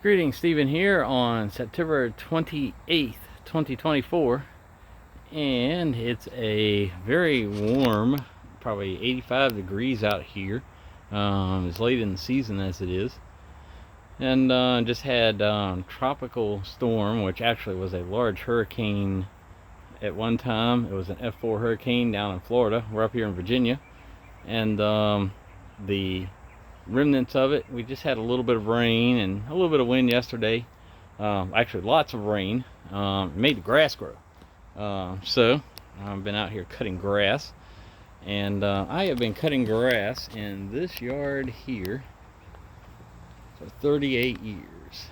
Greetings, Stephen here on September 28th, 2024, and it's a very warm, probably 85 degrees out here. It's late in the season as it is, and just had tropical storm, which actually was a large hurricane at one time. It was an F4 hurricane down in Florida. We're up here in Virginia, and the remnants of it, we just had a little bit of rain and a little bit of wind yesterday. Actually lots of rain. Made the grass grow. So I've been out here cutting grass, and I have been cutting grass in this yard here for 38 years,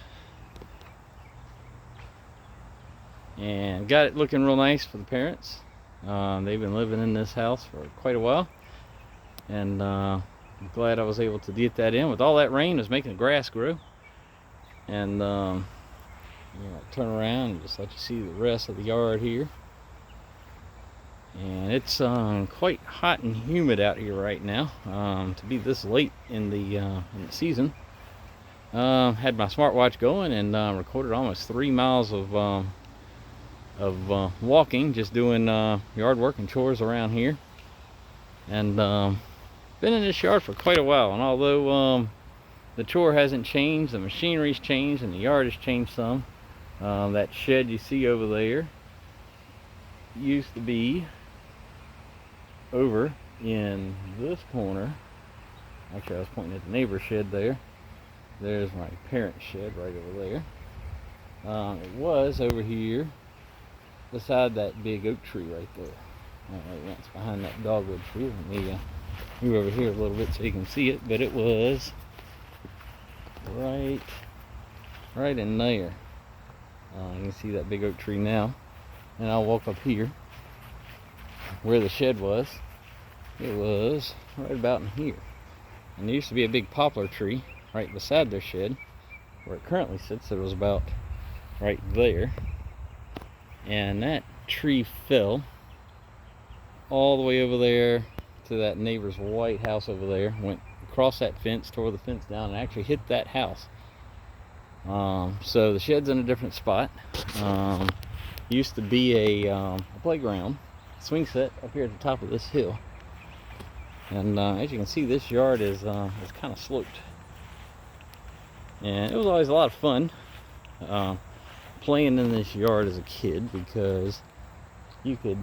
and got it looking real nice for the parents. They've been living in this house for quite a while, and I'm glad I was able to get that in. With all that rain, it was making the grass grow. And turn around and just let you see the rest of the yard here. And it's quite hot and humid out here right now, to be this late in the season. Had my smartwatch going and recorded almost 3 miles of walking, just doing yard work and chores around here. And been in this yard for quite a while, and although the chore hasn't changed, the machinery's changed and the yard has changed some. That shed you see over there used to be over in this corner. Actually, I was pointing at the neighbor's shed there. There's my parents' shed right over there. It was over here beside that big oak tree right there. That's behind that dogwood tree. Let me move over here a little bit so you can see it, but it was right in there. You can see that big oak tree now, and I'll walk up here where the shed was. It was right about in here, and there used to be a big poplar tree right beside their shed. Where it currently sits, it was about right there, and that tree fell all the way over there to that neighbor's white house over there, went across that fence, tore the fence down, and actually hit that house. So the shed's in a different spot. Used to be a playground, swing set up here at the top of this hill, and as you can see, this yard is kind of sloped, and it was always a lot of fun playing in this yard as a kid, because you could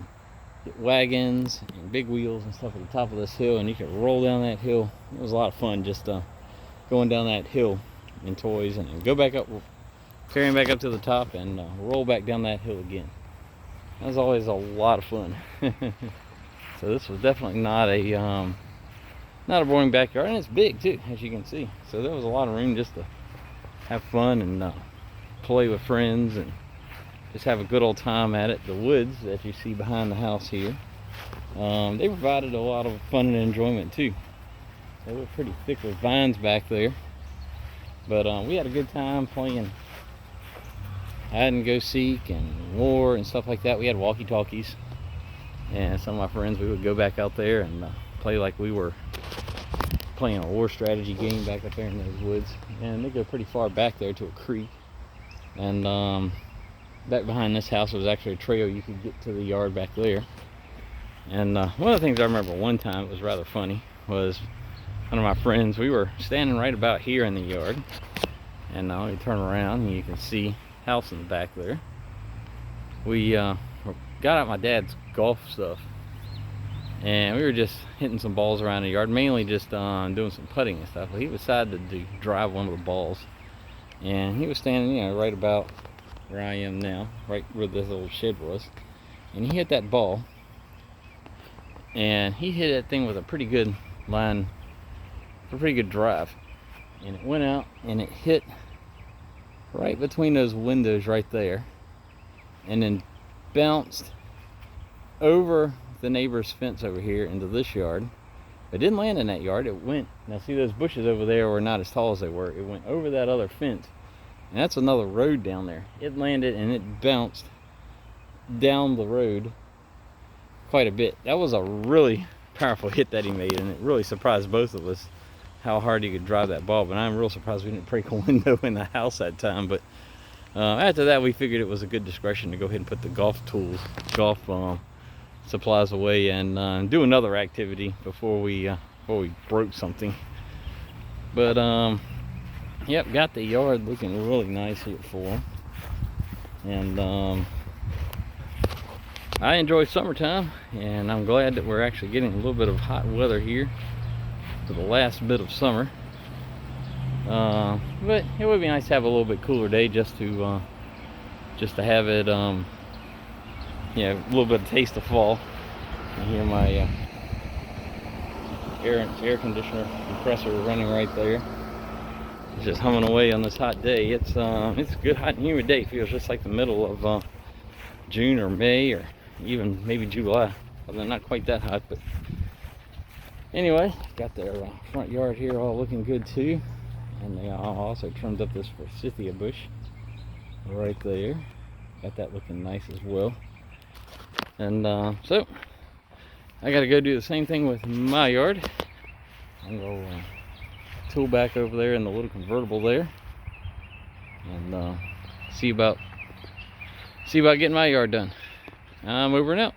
get wagons and big wheels and stuff at the top of this hill, and you could roll down that hill. It was a lot of fun just going down that hill in toys, and go back up, carrying back up to the top, and roll back down that hill again. That was always a lot of fun. So this was definitely not a boring backyard, and it's big too, as you can see. So there was a lot of room just to have fun and play with friends and just have a good old time at it. The woods that you see behind the house here, they provided a lot of fun and enjoyment too. They were pretty thick with vines back there, but we had a good time playing hide and go seek and war and stuff like that. We had walkie-talkies, and some of my friends, we would go back out there and play like we were playing a war strategy game back up there in those woods. And they go pretty far back there to a creek, and back behind this house was actually a trail you could get to the yard back there. And one of the things I remember one time, it was rather funny, was one of my friends, we were standing right about here in the yard, and now we turn around and you can see house in the back there. We got out my dad's golf stuff, and we were just hitting some balls around the yard, mainly just doing some putting and stuff. But he decided to drive one of the balls, and he was standing, right about where I am now, right where this little shed was, and he hit that ball, and he hit that thing with a pretty good line, a pretty good drive, and it went out and it hit right between those windows right there, and then bounced over the neighbor's fence over here into this yard. It didn't land in that yard. It went, now see those bushes over there were not as tall as they were. It went over that other fence, and that's another road down there. It landed and it bounced down the road quite a bit. That was a really powerful hit that he made, and it really surprised both of us how hard you could drive that ball. But I'm real surprised we didn't break a window in the house that time. But after that, we figured it was a good discretion to go ahead and put the golf tools, golf supplies away, and do another activity before we broke something. But yep, got the yard looking really nice here for them. And I enjoy summertime, and I'm glad that we're actually getting a little bit of hot weather here for the last bit of summer. But it would be nice to have a little bit cooler day just to have it, yeah, a little bit of taste of fall. You hear my air conditioner compressor running right there. It's just humming away on this hot day. It's a good hot and humid day. It feels just like the middle of June or May or even maybe July. Although not quite that hot, but anyway, got their front yard here all looking good too. And they also trimmed up this forsythia bush right there. Got that looking nice as well. And so I gotta go do the same thing with my yard. I'm gonna tool back over there in the little convertible there, and see about getting my yard done. I'm over and out.